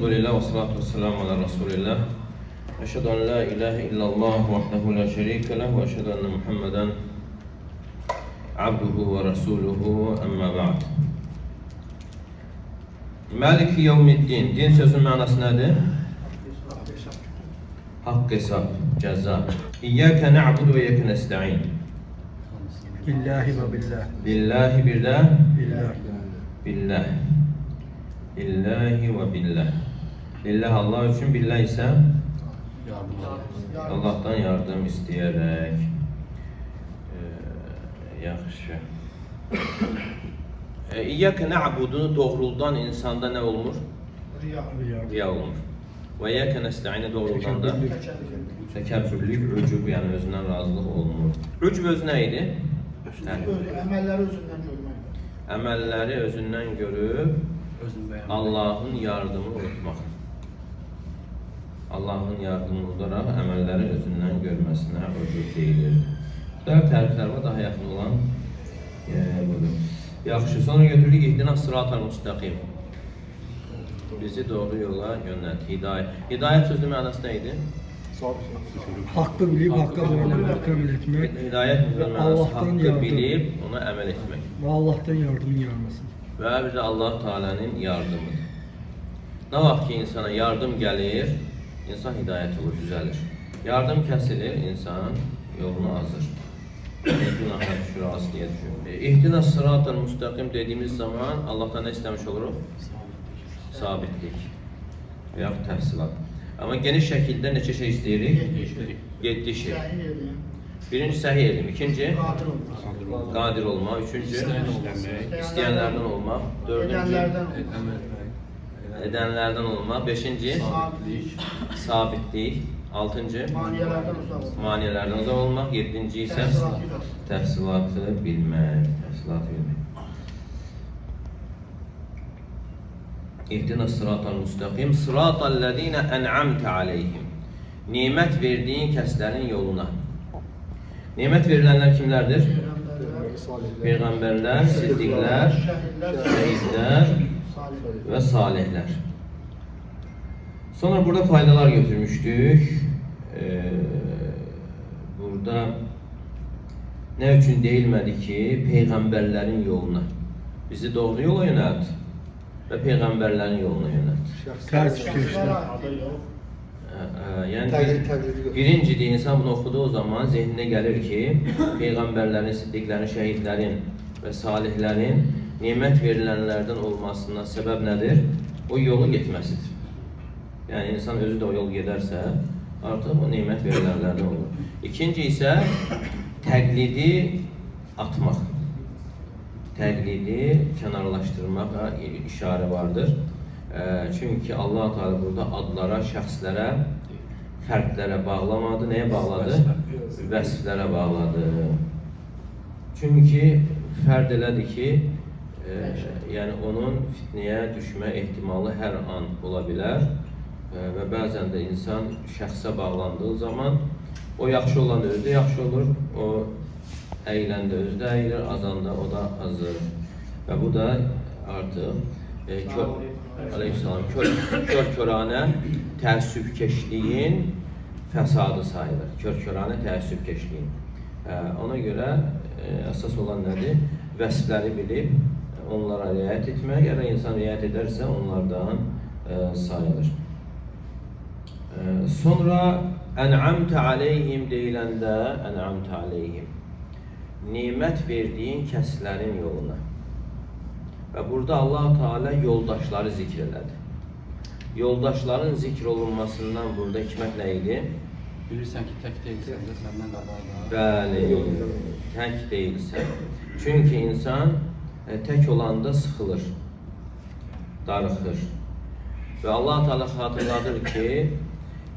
Elhamdülillah ve salatu ve selamu ala Resulillah. Eşhedü en la ilahe illallah vahdehu la şerike leh ve eşhedü enne Muhammeden abduhu ve resuluhu emma ba'd. Maliki yevmiddin. Din sözünün mənası nədir? Haqq hesab, cəza. İyyâke na'budu ve iyyâke nesta'in. Billahi ve billah. Billahi birdə. Billah. Billah. Billahi ve billah. Billah Allah üçün, billah isə Allah'tan yardım istəyərək. Yaxşı. İyyâke na'budunu doğruldan insanda nə olmur? Riya olmur. Və iyyâke nesta'ini doğruldan da təkəbbürlük, ücub, yəni özündən razılıq olmur. Ücub özü nə idi? Əməlləri özündən görmək. Əməlləri özündən görüb Allah'ın yardımını unutmaq. Allah'ın yardımını unudaraq əməlləri özündən görməsinə ücub deyilir. Dörd təriflərə daha yaxın olan budur. Yaxşı, sonra götürürük ihdina sıratal müstəqim. Bizi doğru yola yönelt. Hidayət. Hidayət sözünün mənası nə idi? Hakkı bilip hakka doğru əməl etmək. Hidayət sözünün mənası haqqı bilib ona əməl etmək. Ve Allah'tan yardımın gelmesi. Və bir də Allah Teala'nın yardımıdır. Nə vaxt ki insana yardım gəlir, insan hidayət olur, düzəlir. Yardım kəsilir, insan yolunu azır. Günaha düşür, asliyə düşür. İhdina sıratal müstəqim dediğimiz zaman Allah'tan nə istəmiş oluruq? Sabitlik və yaxud təfsilat. Amma geniş şəkildə neçə şey istəyirik? 7 şey. Birinci səhih elm, ikinci qadir olmaq, üçüncü istəyənlərdən olmaq, dördüncü edənlərdən olmaq, beşinci sabitlik, altıncı maniyelerden uzak olmaq, yedinci isə təfsilatı bilmək. İhdina sıratal müstəqim, sıratallezine en'amte aleyhim. Nimət verdiyin kəslərin yoluna. Nimət verilenler kimlərdir? Peyğəmbərlər, siddiqlər, şəhidlər və salihlər. Sonra burada faydalar götürmüştük. Burada ne üçün deyilmədi ki, peyğəmbərlərin yoluna. Bizi doğru yola yönelt ve peyğəmbərlərin yoluna yönelt. Yani birincide insan bunu okuduğu zaman zihnine gelir ki, peyğəmbərlərin, siddiqlərin, şəhidlərin ve salihlərin nimət verilenlerden olmasına sebep nedir? O yolu getməsidir. Yani insan özü de o yol giderse artık o nimet verilenlerden olur. İkinci ise təqlidi atmaq. Təqlidi kənarlaşdırmağa işarə vardır. Çünkü Allah Teala burada adlara, şəxslərə, fərdlərə bağlamadı. Neye bağladı? Vəsflərə bağladı. Çünkü fərd elədir ki, yani onun fitneye düşme ihtimali her an olabilir. Ve bazen de insan şəxsə bağlandığı zaman o yaxşı olan özü de yaxşı olur, o əyiləndə özü də əyilir, azanda o da azır. Ve bu da artıq kör-körane təəssübkeşliyin fəsadı sayılır. Kör-körane təəssübkeşliyin. Ona göre əsas olan nədir? Vəsfləri bilib onlara riayət etmək, ya da insan riayət edərsə onlardan sayılır. Sonra en'amte aleyhim deyiləndə en'amte aleyhim nimət verdiyin kəslərin yoluna. Və burada Allah Teala yoldaşları zikr elədi. Yoldaşların zikr olunmasından burada hikmət nə idi? Bilirsən ki, tək deyilsən də səndən qabaqda. Bəli, tək deyilsən. Çünki insan tək olanda sıxılır, darıxır. Və Allah Teala xatırladır ki,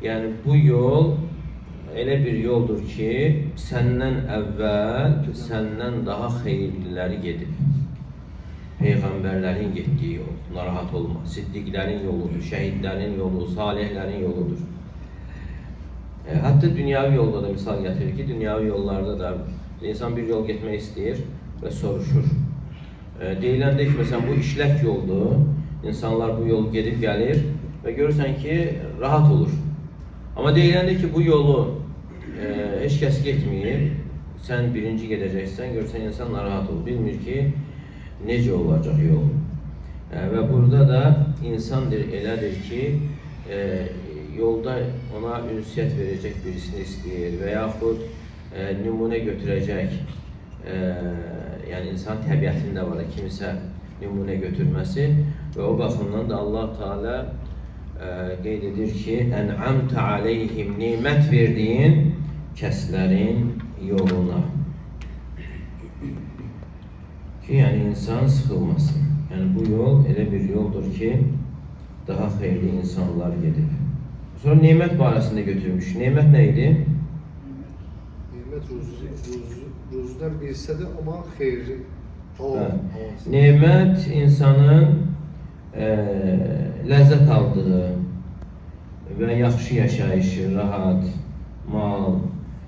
yani bu yol elə bir yoldur ki, səndən əvvəl, səndən daha xeyirliləri gedib. Peyğəmbərlərin getdiyi yol, narahat olma, siddiqlərin yoludur, şəhidlərin yolu, salihlərin yoludur. Hatta dünyavi yolda da misal getirir ki, dünyavi yollarda da insan bir yol getmək istəyir və soruşur. Deyiləndə ki, məsələn, bu işlək yoldur, insanlar bu yol gedib gəlir, və görürsən ki, rahat olur. Amma deyiləndə ki, bu yolu heç kəs getməyib, sən birinci gedəcəksən, görürsən insan narahat olur, bilmir ki, necə olacaq yol. Və burada da insandır, elədir ki, yolda ona ünsiyyət verəcək birisini istəyir və yaxud nümunə götürəcək, yəni insan təbiətində var, kimisə nümunə götürməsi və o baxımdan da Allah Teala qeyd edir ki, ən'amtə aleyhim, nimət verdiyin kəslərin yoluna. Ki, yəni insan sıxılmasın. Yəni bu yol elə bir yoldur ki, daha xeyirli insanlar gedib. Sonra nimət barəsində götürmüş. Nimət nə idi? Nimət ruzudan birisədir, amma xeyri. Nimət insanın ləzzət aldığı və yaxşı yaşayışı, rahat, mal.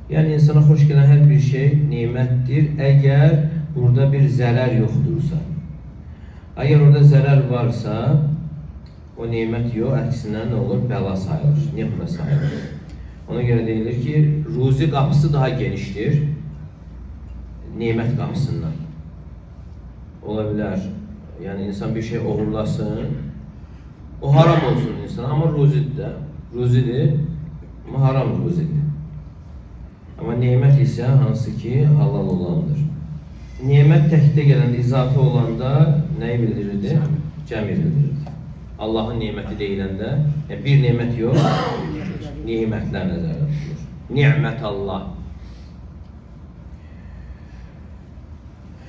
Yəni insana xoş gələn hər bir şey nimətdir, əgər burada bir zərər yoxdursa. Əgər orada zərər varsa, o nimət yox, əksinə nə olur? Bəla sayılır, nihmə sayılır. Ona görə deyilir ki, ruzi qapısı daha genişdir nimət qapısından. Ola bilər, yəni insan bir şey oğurlasın, o haram olsun insan, amma ruzidir də. Ruzidir, amma haram ruzidir. Amma nimət isə hansı ki, halal olandır. Nimət təkdə gələndə, izafi olanda nəyi bildirirdi? Cəmi bildirirdi. Allahın niməti deyiləndə, bir nimət yox, nimətlər nəzərdə tutulur. Ni'mət Allah.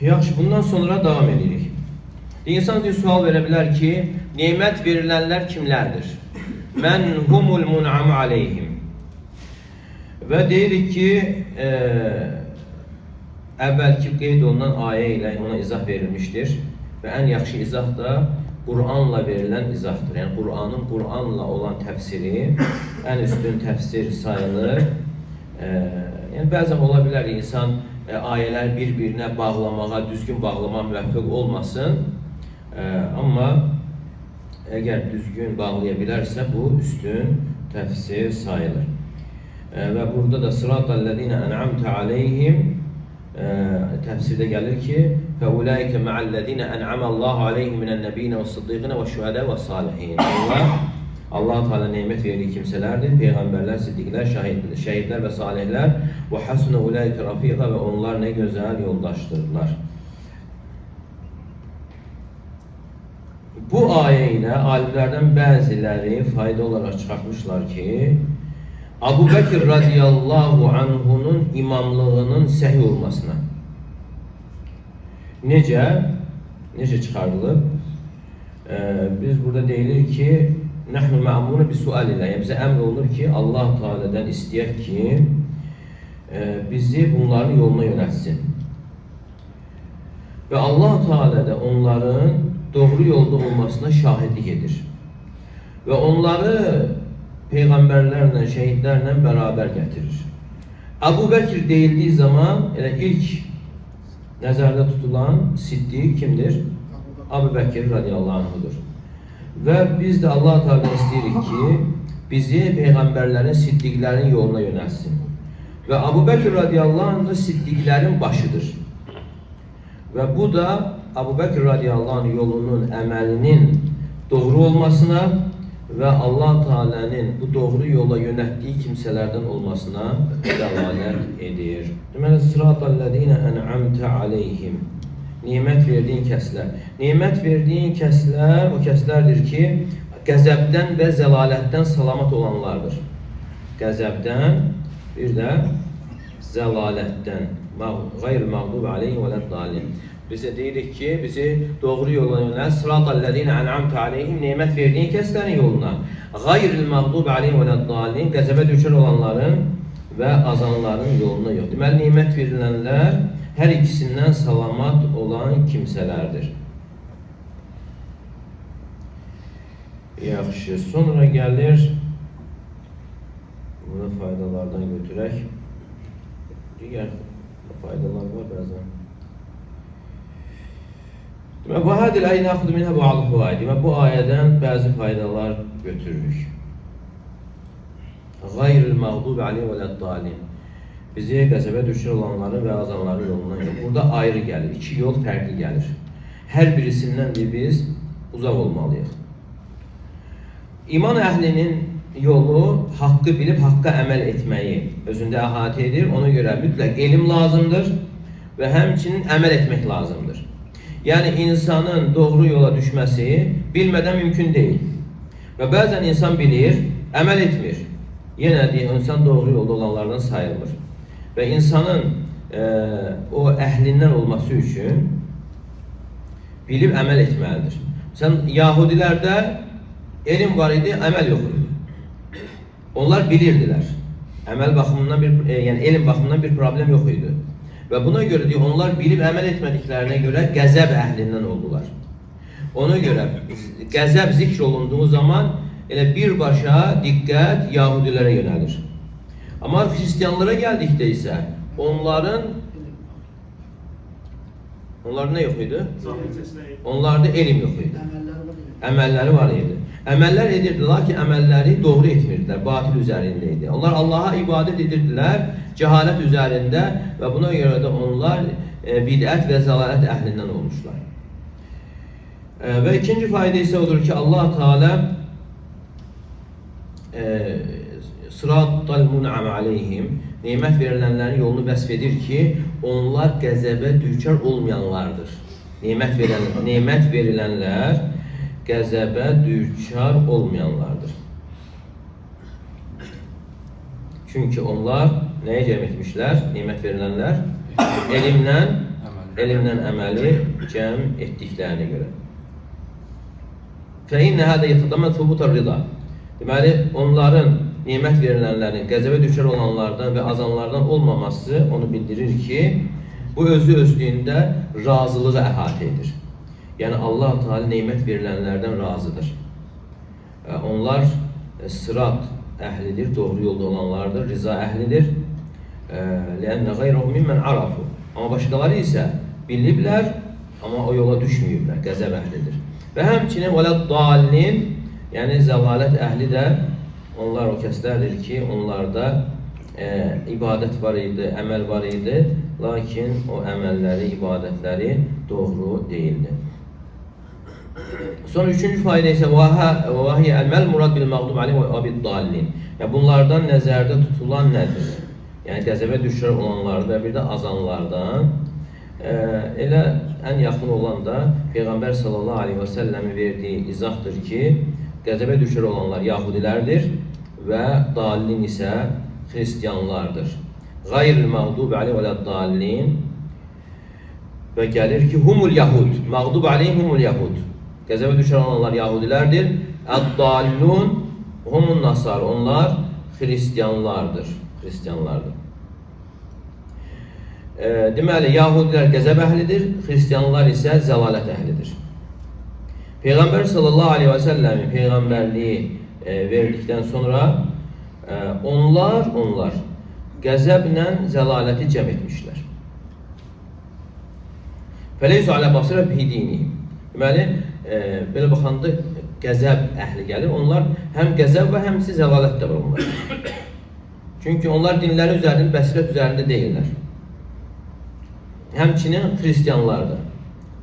Yaxşı, bundan sonra davam edirik. İnsan bir sual verə bilər ki, nimət verilənlər kimlərdir? Mən humul mun'am aleyhim. Və deyirik ki, əvvəlki qeyd olunan ayə ilə ona izah verilmişdir və ən yaxşı izah da Qur'anla verilən izahdır. Yəni Qur'anla olan təfsiri ən üstün təfsir sayılır. Yəni bəzən ola bilər insan ayələr bir-birinə bağlamağa, düzgün bağlamağa müvəffəq olmasın. Amma əgər düzgün bağlaya bilərsə bu üstün təfsir sayılır. Və burada da sıratəl-ləzīnə ən'amtə aleyhim təfsirdə gəlir ki, فَاُولَٰئِكَ مَعَ الَّذ۪ينَ أَنْعَمَ اللّٰهُ عَلَيْهِمْ مِنَ النَّب۪ينَ وَالصِّدِّقِينَ وَالشُّهَدَاءِ وَالصَّالِحِينَ. Allah Teala nimet verdiği kimselerdir. Peygamberler, siddiqlər, şəhidlər və salihlər. وَحَسُنَ اُولَٰئِكَ رَف۪يقًا Ve onlar ne güzel yoldaştırdılar. Bu ayə ilə alimlərdən bəziləri fayda olaraq çıxartmışlar ki, Abu Bekir radiyallahu anhunun imamlığının səhih olmasına. Necə çıxardılıb? Biz burada deyilir ki, Nəhnu mə'munu bi sual ilə, yəni bizə əmr olunur ki, Allah Teala'dan istəyək ki, bizi bunların yoluna yönətsin. Və Allah Teala da onların doğru yolda olmasına şahidlik edir. Və onları peyğəmbərlərlə, şəhidlərlə bərabər gətirir. Abu Bekir deyildiği zaman ilk nəzərdə tutulan siddiq kimdir? Abu Bekir radiyallahu anhudur. Və biz də Allah Teala istəyirik ki, bizi peyğəmbərlərin, siddiqlərin yoluna yönəlsin. Və Abu Bekir radiyallahu anh da siddiqlərin başıdır. Və bu da Abu Bekir radiyallahu anh yolunun, əməlinin doğru olmasına və Allah Teala'nın bu doğru yola yönətdiyi kimsələrdən olmasına dəlalət edir. Deməli, sıratəl-ləzīnə ən'amtə aleyhim. Nimət verdiyin kəslər. Nimət verdiyin kəslər o kəslərdir ki, qəzəbdən və zəlalətdən salamat olanlardır. Qəzəbdən, bir də zəlalətdən. Qeyr-məğdub aleyhim və ləd-dallin. Bizə deyirik ki, bizi doğru yola yönəl. Sıratəl-ləzīnə ən'amtə aleyhim, nimət verdiyin kəslərin yoluna. Qeyr-məğdub aleyhim və ləd-dallin, qəzəbə düşər olanların və azanların yoluna yox. Deməli, nimət verilənlər hər ikisindən salamat olan kimsələrdir. Yaxşı, sonra gəlir, bunu faydalardan götürək. Digər faydalar var bəzən. Və bu hadil ayə naxudu minhə ba'd fawaid. Və bu ayədən bəzi faydalar götürürük. Gayril məğdubi aleyhim vələd-dallin. Bizi qəzəbə düşür olanların və azanların yolundan yox. Burada ayrı gəlir, iki yol fərqli gəlir. Hər birisindən də biz uzaq olmalıyıq. İman əhlinin yolu haqqı bilib haqqa əməl etməyi özündə əhatə edir. Ona görə mütləq elm lazımdır və həmçinin əməl etmək lazımdır. Yəni insanın doğru yola düşməsi bilmədən mümkün deyil. Və bəzən insan bilir, əməl etmir. Yenə də insan doğru yolda olanlardan sayılır. Və insanın o əhlindən olması üçün bilib əməl etməlidir. Sən Yahudilərdə elm var idi, əməl yox idi. Onlar bilirdilər. Əməl baxımından yəni elm baxımından bir problem yox idi. Və buna görə deyir, onlar bilib əməl etmədiklərinə görə qəzəb əhlindən oldular. Ona görə qəzəb zikr olunduğu zaman elə birbaşa diqqət Yahudilərə yönəlir. Amma xristianlara gəldikdə isə onların nə yox idi? Onlarda elm yox idi. Əməlləri var idi. Əməllər edirdilər, lakin əməlləri doğru etmirdilər, batil üzərində idi. Onlar Allaha ibadət edirdilər, cəhalət üzərində və buna görə də onlar bidət və zəlalət əhlindən olmuşlar. Və ikinci fayda isə odur ki, Allah Teala Sırat-ı mun'am aleyhim, nemət verilənlərin yolunu vəsf edir ki, onlar qəzəbə düçar olmayanlardır. Nemət verilənlər qəzəbə düçar olmayanlardır. Çünki onlar nəyə cəm etmişlər? Nemət verilənlər elmdən əməli cəm etdiklərinə görə. فَإِنَّ هَذَا يَتَضَمَّنُ ثُبُوتَ الرِّضَى. Deməli, onların nemət verilənlərin qəzəbə düşər olanlardan və azanlardan olmaması onu bildirir ki, bu özlüyündə razılığı əhatə edir. Yəni Allah Teala nemət verilənlərdən razıdır. Onlar sırat əhlidir, doğru yolda olanlardır, rıza əhlidir. لَأَنَّ غَيْرَهُ مِمَّنْ عَرَفُ. Amma başqaları isə biliblər, amma o yola düşməyiblər, qəzəb əhlidir. Və həmçinin vələd-dallin, yəni zəlalət əhli də onlar o kəslərdir ki, onlarda ibadət var idi, əməl var idi, lakin o əməlləri, ibadətləri doğru deyildi. Sonra üçüncü fayda isə vahiyyə əl-məl murad bil-məğdub aleyhim və abid-dallin. Yəni bunlardan nəzərdə tutulan nədir? Yəni qəzəbə düşər olanlardan və bir də azanlardan elə ən yaxın olan da Peyğəmbər sallallahu aleyhi və səlləmin verdiyi izahdır ki, qəzəbə düşər olanlar Yahudilərdir və dallin isə xristianlardır. Qayril məğdub aleyhim və dallin və gəlir ki, humul yahud, məğdub aleyhim humul yahud. Qəzəbə düşər olanlar Yahudilərdir. Əd-dallun humun nasar, onlar xristianlardır. Deməli, Yahudilər qəzəb əhlidir, xristianlar isə zəlalət əhlidir. Peyğəmbər sallallahu aleyhi və səlləmin peyğəmbərliyi verdikdən sonra onlar qəzəblə zəlaləti cəm etmişlər. Fəleysu alə basirə bidinihim. Deməli, belə baxanda qəzəb əhli gəlir. Onlar həm qəzəb və həmsi zəlalət də var onlar. Çünki onlar dinləri üzərində, bəsirət üzərində deyirlər. Həmçinin xristianlardır.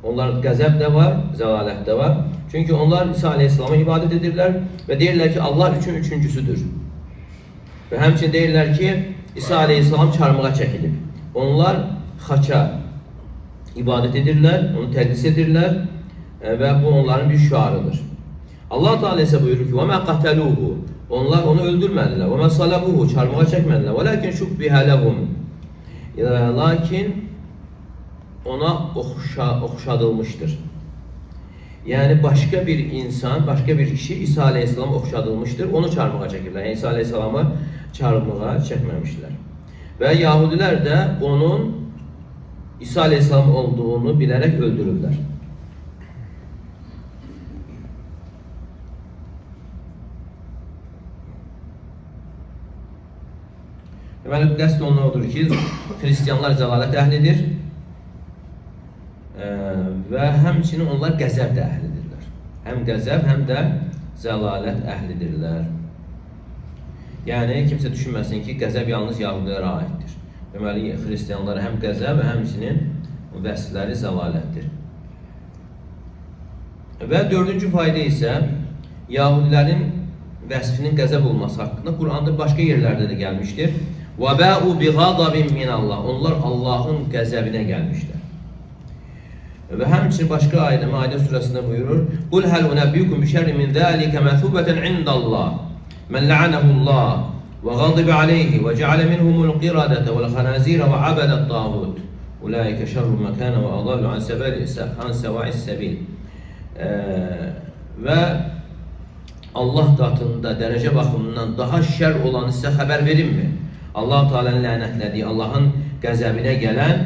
Onlar qəzəb də var, zəlalət də var. Çünki onlar İsa aleyhissalama ibadət edirlər və deyirlər ki, Allah üçüncüsüdür. Və həmçinin deyirlər ki, İsa aleyhissalam çarmığa çəkilib. Onlar xaça ibadət edirlər, onu təqdis edirlər və bu onların bir şüarıdır. Allah Teala isə buyurur ki, وَمَا قَتَلُوهُ. Onlar onu öldürmədilər. وَمَا صَلَبُوهُ. Çarmığa çəkmədilər. وَلَكِنْ شُبِّهَ لَهُمْ. Lakin ona oxşadılmışdır. Yəni başqa bir insan, başqa bir kişi İsa aleyhissalama oxşadılmışdır. Onu çarmığa çəkirlər. Yəni İsa aleyhissalamı çarmığa çəkməmişlər. Və Yahudilər də onun İsa aleyhissalam olduğunu bilərək öldürürlər. Deməli, qəsd olunan odur ki, xristianlar zəlalət əhlidir və həmçinin onlar qəzəb də əhlidirlər. Həm qəzəb, həm də zəlalət əhlidirlər. Yəni, kimsə düşünməsin ki, qəzəb yalnız yahudilərə aiddir. Deməli, xristiyanlara həm qəzəb və həmçinin vəsfləri zəlalətdir. Və dördüncü fayda isə yahudilərin vəsfinin qəzəb olması haqqında Quranda başqa yerlərdə də gəlmişdir. وَبَاءُ بِغَضَبٍ مِنَ اللّٰهِ Onlar Allahın qəzəbinə gəlmişlər. Və həmçinin başqa ayədə Maidə surəsində buyurur: "Qul hal unabbiukum bi şerrin min zalika masubatan indallah men la'anahu'llah ve ghadiba alayhi ve ceale minhumul qiradata vel khanazira ve abada tağut. Ulaika şerrun makana ve adallu an sawa'is sabil." Və Allah qatında dərəcə baxımından daha şər olanı sizə xəbər verimmi? Allah Teala'nın lənətlədiyi, Allahın qəzəbinə gələn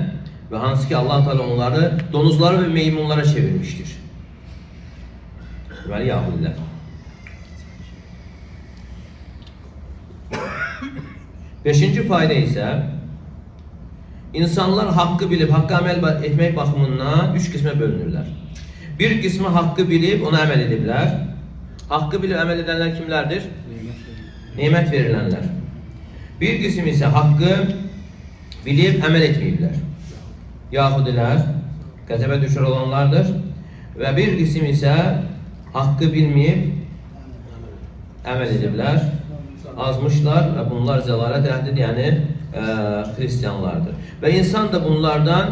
və hansı ki Allah Teala onları donuzlara və meymunlara çevirmişdir. Deməli yahudilər. Beşinci fayda isə insanlar haqqı bilib, haqqı əməl etmək baxımından üç qismə bölünürlər. Bir qismi haqqı bilib, ona əməl ediblər. Haqqı bilib əməl edənlər kimlərdir? Nemət verilənlər. Bir qism isə haqqı bilib əməl etməyiblər. Yahudilər, qəzəbə düşər olanlardır. Və bir qism isə haqqı bilməyib əməl ediblər. Azmışlar və bunlar zəlalət əhlidir, yəni xristiyanlardır. Və insan da bunlardan,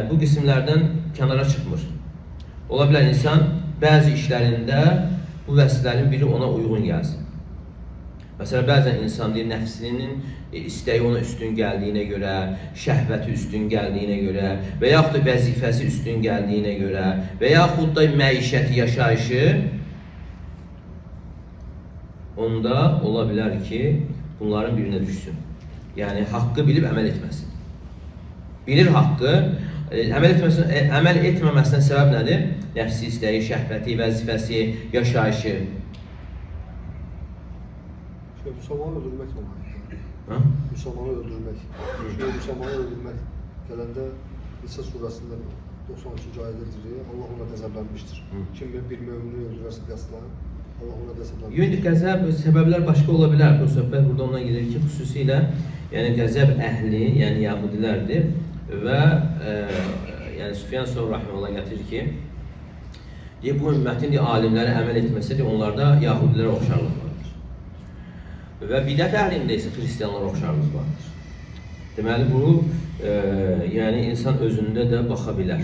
bu qismlərdən kənara çıxmır. Ola bilər insan bəzi işlərində bu vəsflərin biri ona uyğun gəlsin. Məsələn, bəzən insan deyir, nəfsinin istəyi ona üstün gəldiyinə görə, şəhvəti üstün gəldiyinə görə və yaxud da vəzifəsi üstün gəldiyinə görə və yaxud da məişəti, yaşayışı onda ola bilər ki, bunların birinə düşsün. Yəni, haqqı bilib əməl etməsin. Bilir haqqı, əməl etməməsindən səbəb nədir? Nəfsi istəyi, şəhvəti, vəzifəsi, yaşayışı. Müsəlmanı öldürmək olmalıdır. Müsəlmanı öldürmək. Müsəlmanı öldürmək gələndə İsa surəsində 93-cü ayədə deyir, Allah ona qəzəblənmişdir. Kim bir mömini öldürərsə qəsdən, Allah ona qəzəblənmişdir. Yəni, qəzəb səbəblər başqa ola bilər. Bu söhbət burada ondan gedir ki, xüsusilə qəzəb əhli, yəni yahudilərdir. Və Süfyan Sövri Rahimullah gətirir ki, bu ümmətin alimləri əməl etməsə, onlarda yahudilərə oxşarlıq vardır. Və bidət əhlində isə xristiyanlara oxşarlıq vardır. Deməli, bu, insan özündə də baxa bilər.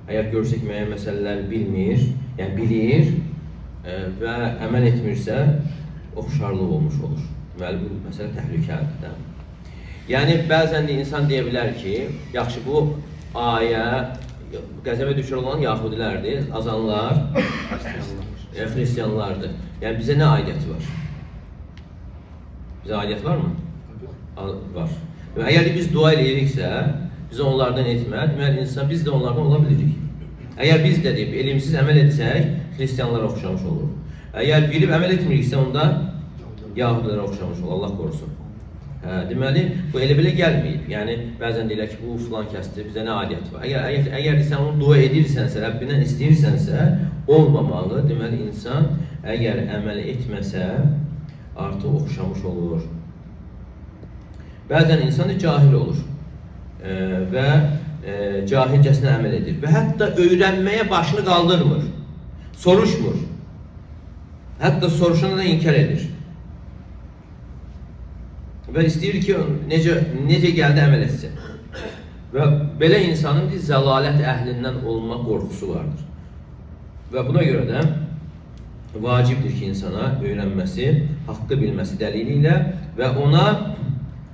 Əgər görsək müəyyən məsələləri bilmir, yəni bilir və əməl etmirsə, oxşarlıq olmuş olur. Deməli, bu məsələ təhlükəlidir. Yəni, bəzən də insan deyə bilər ki, yaxşı, bu ayə qəzəbə düşür olan yahudilərdir, azanlar, xristiyanlardır. Yəni, bizə nə aidiyyəti var? Bizə aidiyyət varmı? Var. Əgər biz dua eləyiriksə, bizə onlardan etmə, deməli, biz də onlardan ola bilirik. Əgər biz də deyib, elimsiz əməl etsək, xristiyanlara oxşamış olur. Əgər bilib əməl etmiriksə, onda yahudilərə oxşamış olur, Allah qorusun. Deməli, bu elə-belə gəlməyib. Yəni, bəzən deyilər ki, bu filan kəsdir, bizə nə adiyyəti var. Əgər sən onu dua edirsənsə, Rəbbindən istəyirsənsə, olmamalı. Deməli, insan əgər əməl etməsə, artıq oxşamış olur. Bəzən insan cahil olur və cahilcəsinə əməl edir və hətta öyrənməyə başını qaldırmır, soruşmur, hətta soruşana da inkar edir. Və istəyir ki, necə gəldi əməl etsin. Və belə insanın zəlalət əhlindən olma qorxusu vardır. Və buna görə də vacibdir ki, insana öyrənməsi, haqqı bilməsi dəlili ilə və ona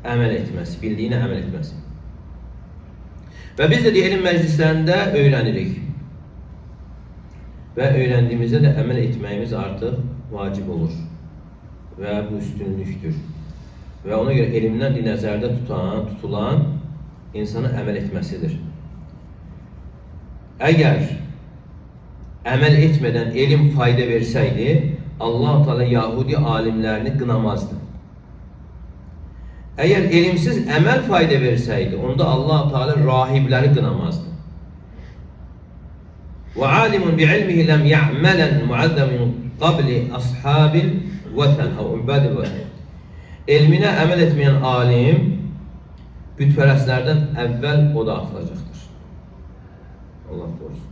əməl etməsi, bildiyinə əməl etməsi. Və biz də elm məclislərində öyrənirik. Və öyrəndiyimizdə də əməl etməyimiz artıq vacib olur. Və bu üstünlükdür. Və ona görə elmdən nəzərdə tutulan insanın əməl etməsidir. Əgər əməl etmədən elm fayda versəydi, Allah-u Teala Yahudi alimlərini qınamazdı. Əgər elmsiz əməl fayda versəydi, onda Allah-u Teala rahibləri qınamazdı. وعالم بعلمه لم يعملا معذب من قبل أصحاب الوثن أو عباد الوثن. Elminə əməl etməyən alim bütpərəstlərdən əvvəl o da atılacaqdır. Allah korusun.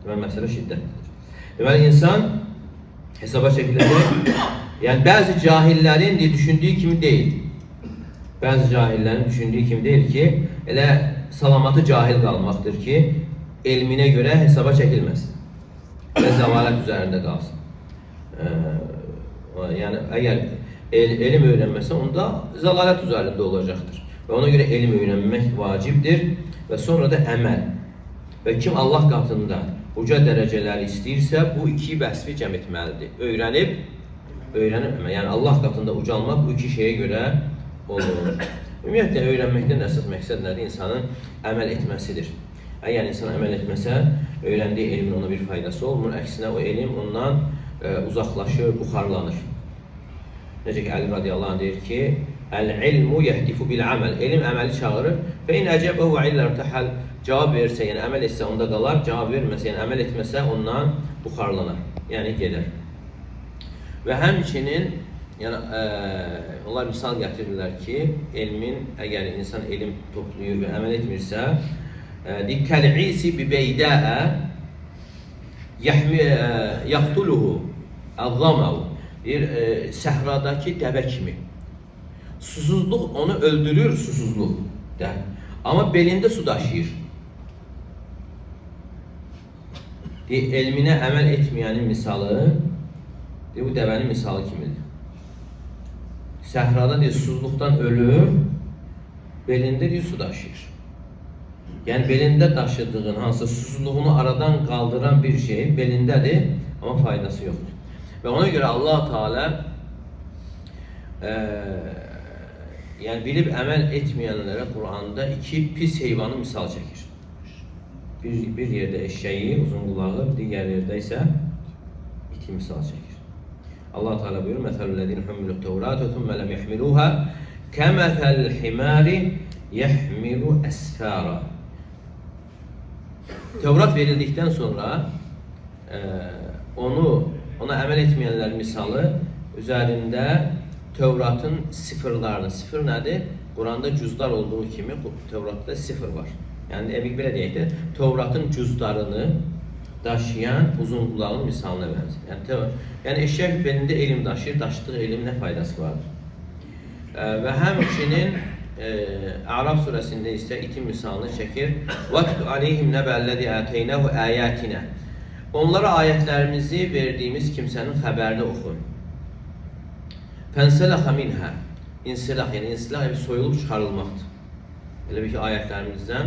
Deməli, məsələ şiddətlidir. Deməli, insan hesaba çəkiləcək. Yəni, bəzi cahillərin düşündüyü kimi deyil. Bəzi cahillərin düşündüyü kimi deyil ki, elə salamatı cahil qalmaqdır ki, elminə görə hesaba çəkilməsin və zəvalət üzərində qalsın. Yəni, əgər elm öyrənməsə, onda zəlalət üzərində olacaqdır. Və ona görə elm öyrənmək vacibdir və sonra da əməl. Və kim Allah qatında uca dərəcələri istəyirsə, bu iki vəsfi cəm etməlidir. Öyrənib, yəni Allah qatında ucalmaq bu iki şeyə görə olur. Ümumiyyətlə, öyrənməkdən əsas məqsəd nədir? İnsanın əməl etməsidir. Əgər insan əməl etməsə, öyrəndiyi elmin ona bir faydası olmur. Əksinə, o elm ondan uzaqlaşır, buxarlanır. Necə ki, Əli radiyallahu anh deyir ki, Əl-ilmu yəhdifu bil-əməl. Elm əməli çağırır. Və in əcəbəhu illərtəhəl. Cavab verirsə, yəni əməl etsə onda qalar, cavab verməsə, yəni əməl etməsə ondan buxarlanar, yəni gedər. Və həmçinin, yəni, onlar misal gətirirlər ki, elmin, əgər insan elm toplayır və əməl etmirsə, Kəl-isi bi-beydəə yaqtuluhu əzzamahu. Səhradakı dəvə kimi. Susuzluq onu öldürür, susuzluq. Amma belində su daşıyır. Elminə əməl etməyənin misalı, bu dəvənin misalı kimidir. Səhrada susuzluqdan ölür, belində su daşıyır. Yəni, belində daşıdığın, hansısa susuzluğunu aradan qaldıran bir şey belindədir, amma faydası yoxdur. Və ona görə Allah-u Teala yəni bilib əməl etməyənlərə Quranda iki pis heyvanı misal çəkir. Bir yerdə eşşəyi, uzun qulağı, digər yerdə isə iti misal çəkir. Allah-u Teala buyurur, Məsəlləzîne hummilut Tevrâte thumme lem yahmiluha kemethel himari yahmilu esfâra. Tevrat verildikdən sonra ona əməl etməyənlərin misalı üzərində Tevratın sıfırlarını, sıfır nədir? Quranda cüzlar olduğu kimi Tevratda sıfır var. Yəni, belə deyək də, Tevratın cüzlarını daşıyan uzun qulağın misalına bənzir. Yəni, eşək belində elm daşıyır, daşıdığı elm nə faydası vardır? Və həmçinin Əraf surəsində isə itin misalını çəkir. وَاتْلُ عَلَيْهِمْ نَبَأَ الَّذِي آتَيْنَاهُ آيَاتِنَا. Onlara ayətlərimizi verdiyimiz kimsənin xəbərini oxu. فَانْسَلَخَ مِنْهَا. İnsilah, yəni insilah soyulub çıxarılmaqdır. Elə bir ki, ayətlərimizdən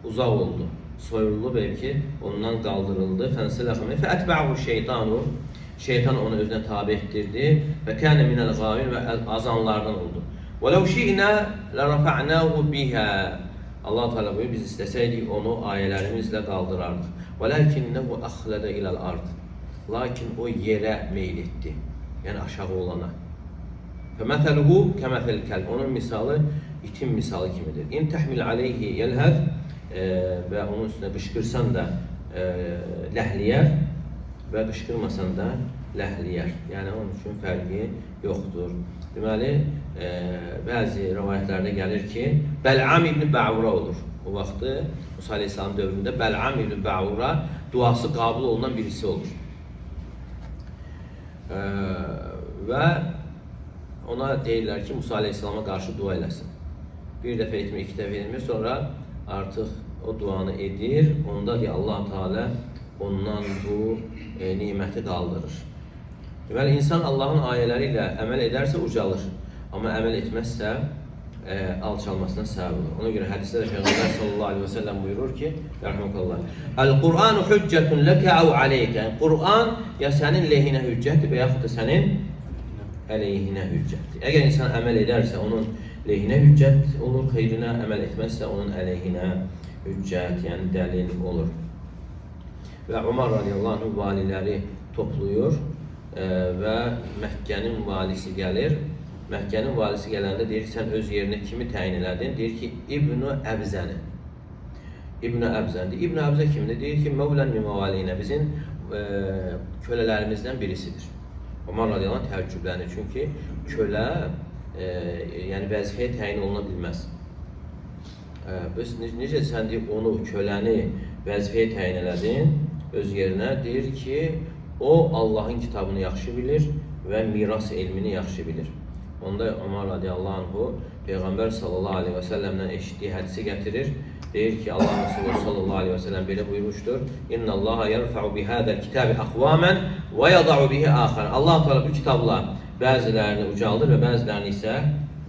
uzaq oldu, soyuldu, belki ondan qaldırıldı. فَانْسَلَخَ مِنْهَا فَأَتْبَعُهُ şeytanu. Şeytan onu özünə tabi etdirdi və kənə minəl qavin və azanlardan oldu. وَلَوْ شِئْنَا لَرَفَعْنَاهُ بِهَا. Allah-u Teala buyur, biz istəsəydik onu ayələrimizlə qaldırardıq. وَلَكِنَّهُ أَخْلَدَ إِلَى الْأَرْضِ. Lakin o yerə meyl etdi, yəni aşağı olana. فَمَثَلُهُ كَمَثَلِ الْكَلْبِ. Onun misalı itin misalı kimidir. İn təhmil aleyhi yelhəz. Və onun üstünə qışqırsan da ləhliyər və qışqırmasan da ləhliyər. Yəni, onun üçün fərqi yoxdur. Deməli, bəzi rəvayətlərdə gəlir ki, Bəl'am ibn Bə'ura olur. O vaxtı Musa Aleyhisselam dövründə Bəl'am ibn Bə'ura duası qabul olunan birisi olur. Və ona deyirlər ki, Musa Aleyhisselama qarşı dua eləsin. Bir dəfə etmir, iki dəfə etmir, sonra artıq o duanı edir. Onda deyir, Allah-u Teala ondan bu niməti qaldırır. Deməli, insan Allahın ayələri ilə əməl edərsə ucalır. Amma əməl etməzsə alçalmasına səbəb olur. Ona görə hədisdə də Peyğəmbər sallallahu aleyhi və səlləm buyurur ki, Əl-Qur'anu hüccətun ləkə əv aleykə. Qur'an ya sənin lehinə hüccətdir və yaxud da sənin əleyhinə hüccətdir. Əgər insan əməl edərsə onun lehinə hüccət olur, xeyrinə əməl etməzsə onun əleyhinə hüccət, yəni dəlil olur. Və Umar radiyallahu anh valiləri topluyur və Məkkənin valisi gəlir. Məkkənin valisi gələndə deyir ki, sən öz yerinə kimi təyin elədin? Deyir ki, İbn-i Əbzəni. İbn Əbzəndir. İbn Əbzə kimdir? Deyir ki, Mevlən min məvalinə bizim kölələrimizdən birisidir. Ömər radiyallahu anh təəccüblənir. Çünki kölə yəni vəzifəyə təyin oluna bilməz. Necə sən deyir, onu, köləni vəzifəyə təyin elədin öz yerinə, deyir ki, o Allahın kitabını yaxşı bilir və miras elmini yaxşı bilir. Onda Ömər radiyallahu anhu Peyğəmbər sallallahu aleyhi və səlləmdən eşitdiyi hədisi gətirir. Deyir ki, Allah Resulü sallallahu aleyhi və səlləm belə buyurmuşdur. İnna Allaha yerfa'u bihadal kitabi aqwaman və yada'u bihi axar. Allah Teala bu kitabla bəzilərini ucaldır və bəzilərini isə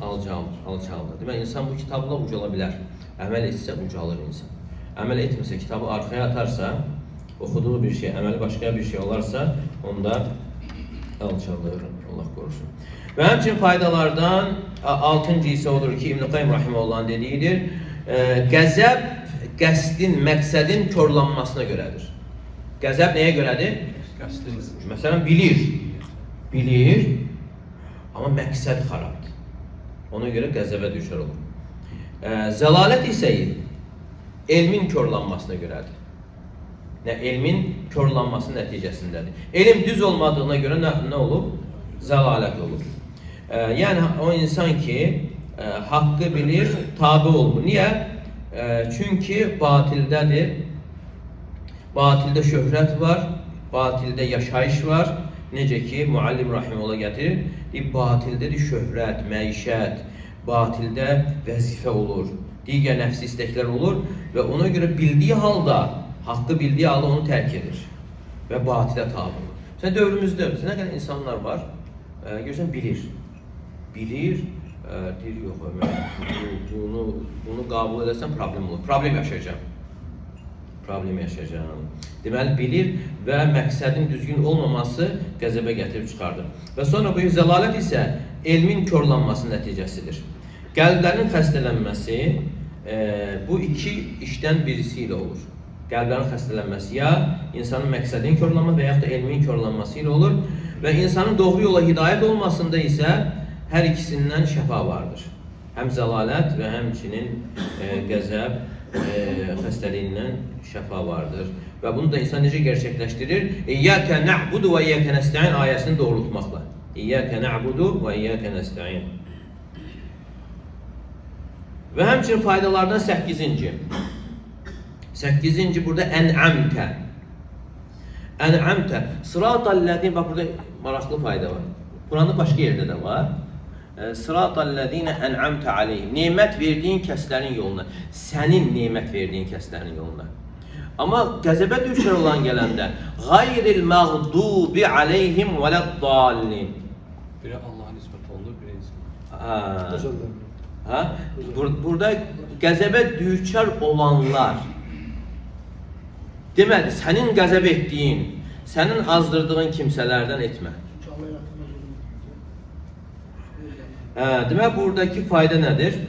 alçaldır. Demək, insan bu kitabla ucala bilər. Əməl etsə ucalır insan. Əməl etmirsə, kitabı arxaya atarsa, oxuduğu bir şey, əməli başqa bir şey olarsa, onda alçalır. Allah qorusun. Və həmçinin faydalardan 6-cı isə odur ki, İbn Qayyim rahimehullahın dediyidir. Qəzəb qəsdin, məqsədin korlanmasına görədir. Qəzəb nəyə görədir? Məsələn, bilir, amma məqsəd xarabdır. Ona görə qəzəbə düşər olur. Zəlalət isə elmin korlanmasına görədir. Elmin korlanması nəticəsindədir. Elm düz olmadığına görə nə olub? Zəlalət olub. Yəni, o insan ki, haqqı bilir, tabi olmur. Niyə? Çünki batildədir. Batildə şöhrət var, batildə yaşayış var. Necə ki, Muallim Rahimullah gətirir, batildədir şöhrət, məişət, batildə vəzifə olur, digər nəfsi istəklər olur və ona görə bildiyi halda, haqqı bildiyi halda onu tərk edir və batilə tabi olur. Sən dövrümüzdə, nə qədər insanlar var, görürsən, bilir, deyir, yox, bunu qəbul edərsən, problem olur, problem yaşayacağım. Deməli, bilir və məqsədin düzgün olmaması qəzəbə gətirib çıxardır. Və sonra bu zəlalət isə elmin korlanması nəticəsidir. Qəlblərin xəstələnməsi bu iki işdən birisi ilə olur. Qəlblərin xəstələnməsi ya insanın məqsədinin korlanması və yaxud da elmin korlanması ilə olur. Və insanın doğru yola hidayət olmasında isə hər ikisindən şəfa vardır. Həm zəlalət və həmçinin qəzəb xəstəliyindən şəfa vardır. Və bunu da insan necə gerçəkləşdirir? İyyəkə nə'budu və iyyəkə nəstə'in ayəsini doğrultmaqla. İyyəkə nə'budu və iyyəkə nəstə'in. Və həmçinin faydalardan 8-ci. 8-ci burada ən'amtə. Ən'amtə. Sıratəl-ləzîn, bax burada maraqlı fayda var. Quranda başqa yerdə də var. Sıratəl-ləzînə ən'amtə aleyhim. Nemət verdiyin kəslərin yoluna. Sənin nemət verdiyin kəslərin yoluna. Amma qəzəbə düşər olan gələndə qayril məğdubi aleyhim vələd-dallin. Biri Allah'a nisbət olunur, biri insan. Burada qəzəbə düşər olanlar. Deməli, sənin qəzəb etdiyin, sənin azdırdığın kimsələrdən etmə. Demək, buradakı fayda nədir?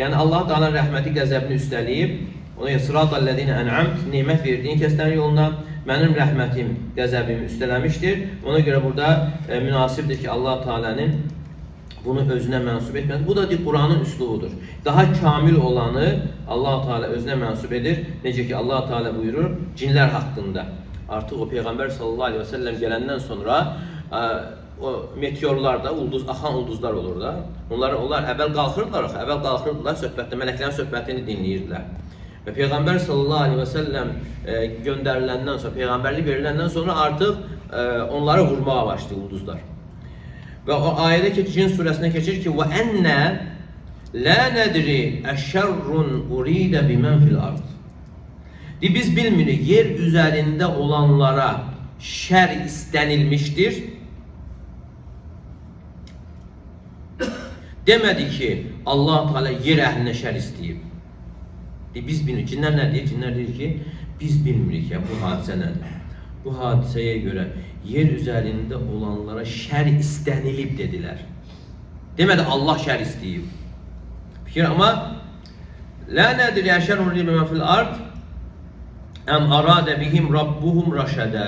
Yəni, Allah Teala rəhməti qəzəbini üstələyib, ona sıratəl-ləzînə ən'amt, nemət verdiyin kəslərin yoluna, mənim rəhmətim qəzəbimi üstələmişdir. Ona görə burada münasibdir ki, Allah Teala'nın bunu özünə mənsub etməz. Bu da Quranın üslubudur. Daha kamil olanı Allah Teala özünə mənsub edir. Necə ki, Allah Teala buyurur cinlər haqqında. Artıq o Peyğəmbər sallallahu aleyhi və səlləm gələndən sonra o meteorlarda axan ulduzlar olur da. Onlar əvvəl qalxırdılar söhbətdə, mələklərin söhbətini dinləyirdilər. Və Peyğəmbər sallallahu aleyhi və səlləm göndəriləndən sonra, Peyğəmbərlik veriləndən sonra artıq onları vurmağa başlaydı ulduzlar. Və o ayədə ki, Cin surəsində keçir ki, وَأَنَّا لَا نَدْرِ أَشَرٌ أُرِيدَ بِمَنْ فِي الْأَرْضِ. Biz bilmirik, yer üzərində olanlara şər istənilmişdir. Demədi ki, Allah Teala yer əhlinə şər istəyib. Biz bilmirik. Cinlər nə deyir? Cinlər deyir ki, biz bilmirik ya, bu hadisə nədir? Bu hadisəyə görə yer üzərində olanlara şər istənilib dedilər. Demədi Allah şər istəyib. Fikir amma la nədir yəşərun ribə fil ard əm aradə bihim rabbuhum raşədə.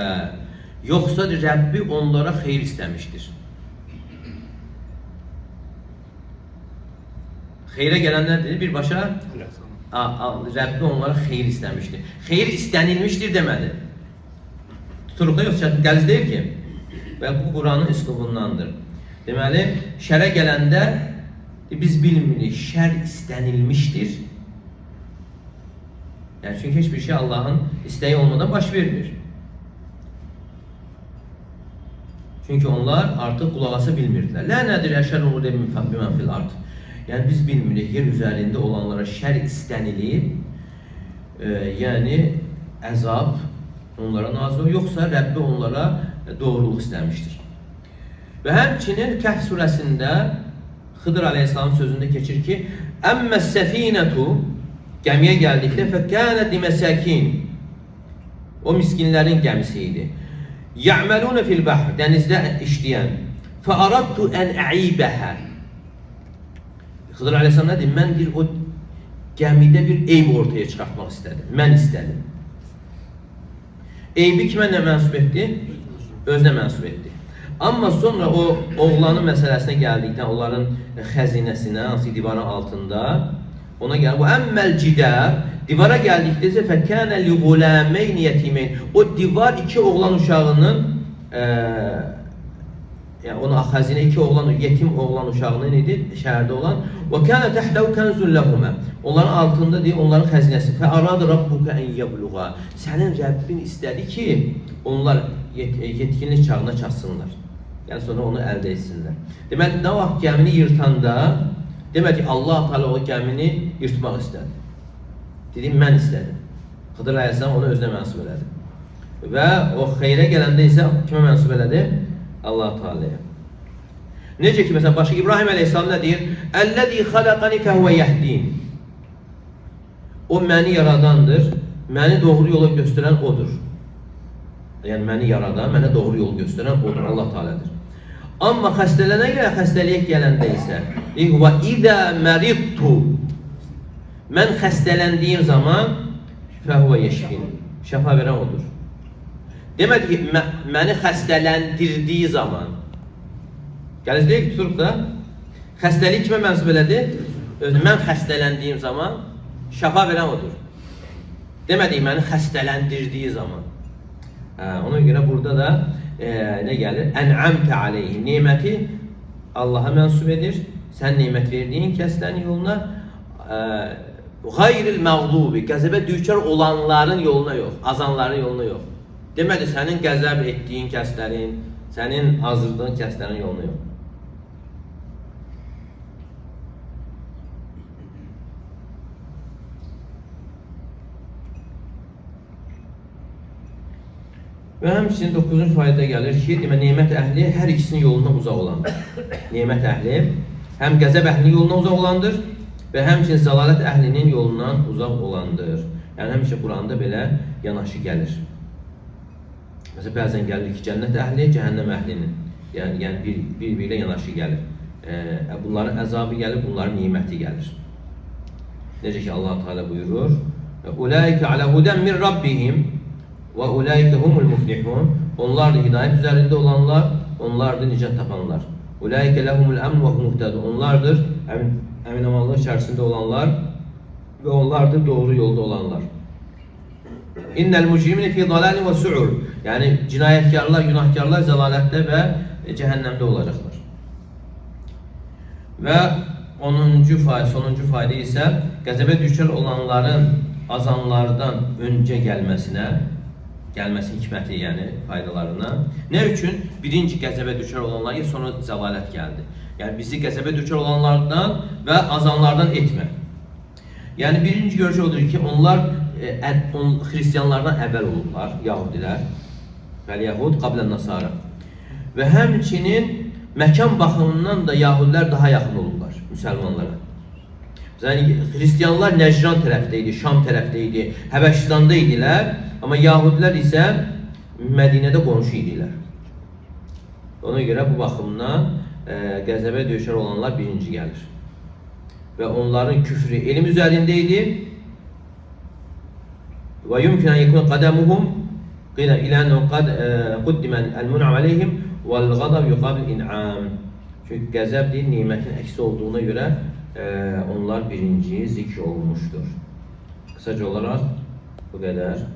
Yoxsa Rəbbi onlara xeyir istəmişdir. Xeyrə gələn nədir? Birbaşa Rəbbi onlara xeyir istəmişdir. Xeyir istənilmişdir demədi. Tuturuqda yox, qəliz deyil ki. Və bu Quranın üslubundandır. Deməli, şərə gələndə biz bilmirik, şər istənilmişdir. Yəni, çünki heç bir şey Allahın istəyi olmadan baş vermir. Çünki onlar artıq qulaq asa bilmirdilər. Lə nədir əşər olur bimən fil ard. Yəni, biz bilmirik, yer üzərində olanlara şər istənilib, yəni əzab onlara nazil olur, yoxsa Rəbbi onlara doğruluq istəmişdir. Və həmçinin Kəhf surəsində Xıdır Aleyhisselamın sözündə keçir ki, Əmməs səfinətu, gəmiyə gəldikdə, fəkənə diməsəkin, o miskinlərin gəmisi idi. Ya'meluna fil bahr, dənizdə işləyən. Fa'aradtu an a'ibəhə. Xıdır Aleyhisselam nə deyir? Mən deyir, o gəmidə bir eyb ortaya çıxartmaq istədim. Mən istədim. Eybi kimə nə mənsub etdi? Özünə mənsub etdi. Amma sonra o oğlanın məsələsinə gəldikdən, onların xəzinəsinə, hansı divarın altında, ona gəlir. Bu əmməl cidər, divara gəldikdə isə fəkənə li ğuləməyn yetimeyn. O divar iki oğlan uşağının, yəni ona xəzinə iki oğlan, yetim oğlan uşağının idi, şəhərdə olan. Və kənə təhdəv kənzun ləhumə. Onların altında deyir, onların xəzinəsi. Fəaradı rabbuka ən yəbluğa. Sənin Rəbbin istədi ki, onlar yetkinlik çağına çatsınlar. Yəni sonra onu əldə etsinlər. Deməli, nə vaxt gəmini yırtanda, deməli, Allah Teala o gəmini yırtmaq istədi. Dedim, mən istədim. Xıdır Aleyhisselam onu özünə mənsub elədi. Və o xeyrə gələndə isə kimə mənsub elədi? Allah Teala'ya. Necə ki, məsələn, başı İbrahim Aleyhisselam nə deyir? Əlləzi xalaqani fəhvə yəhdin. O məni yaradandır, məni doğru yola göstərən odur. Yəni, məni yaradan, mənə doğru yol göstərən odur, Allah Teala'dır. Amma xəstələnə görə, xəstəliyə gələndə isə və idə məridtu. Mən xəstələndiyim zaman fəhvə yeşfin. Şəfa verən odur. Demədi ki, məni xəstələndirdiyi zaman. Gəliz deyək, tuturuq da, xəstəlik kimə mənsub elədi? Mən xəstələndiyim zaman şəfa verən odur. Demədi, məni xəstələndirdiyi zaman. Ona görə burada da nə gəlir? Ən'amtə aleyhim. Neməti Allaha mənsub edir. Sən nemət verdiyin kəslərin yoluna qayril məğlubi, qəzəbə düçar olanların yoluna yox, azanların yoluna yox. Demədi, sənin qəzəb etdiyin kəslərin, sənin azdırdığın kəslərin yoluna yox. Və həmçinin 9-cu fayda gəlir ki, demə, nemət əhli hər ikisinin yoluna uzaq olandır. Nemət əhli həm qəzəb əhlinin yoluna uzaq olandır və həmçinin zəlalət əhlinin yolundan uzaq olandır. Yəni, həmçinin Quranda belə yanaşı gəlir. Məsələn, bəzən gəlir ki, cənnət əhli, cəhənnəm əhlinin. Yəni bir-birilə yanaşı gəlir. Bunların əzabı gəlir, bunların niməti gəlir. Necə ki, Allah Teala buyurur, Ulaikə alə hudən min Rabbihim və ulaikə humul muflihun. Onlar da hidayət üzərində olanlar, onlar da nicat tapanlar. Ulaikə ləhumul əmn və hum muhtədun. Onlardır əmin-amanlıq içərisində olanlar və onlardır doğru yolda olanlar. İnnəl mücrimini fi dalalin və su'ur. Yəni, cinayətkarlar, günahkarlar zəlalətdə və cəhənnəmdə olacaqlar. Və 10-cu fayda isə qəzəbə düşər olanların azanlardan öncə gəlməsi hikməti, yəni faydalarına. Nə üçün? Birinci qəzəbə düşər olanlar, sonra zəlalət gəldi. Yəni, bizi qəzəbə düşər olanlardan və azanlardan etmə. Yəni, birinci görüş odur ki, onlar xristiyanlardan əvvəl olurlar, yahudilər, vəl-yahud, qablən nasara. Və həmçinin məkan baxımından da yahudilər daha yaxın olurlar müsəlmanlara. Yəni, xristiyanlar Nəcran tərəfdə idi, Şam tərəfdə idi, Həbəşistanda idilər, amma yahudilər isə Mədinədə qonşu idilər. Ona görə bu baxımdan qəzəbə döyüşər olanlar birinci gəlir. Və onların küfrü elm üzərində idi. Və yumkinən yekun qədəmuhum ilənə quddimən əl-mun'am aleyhim vəl-qadab yuqabil in'am. Çünki qəzəb deyil, nimətin əksi olduğuna görə onlar birinci zikr olunmuşdur. Qısaca olaraq bu qədər.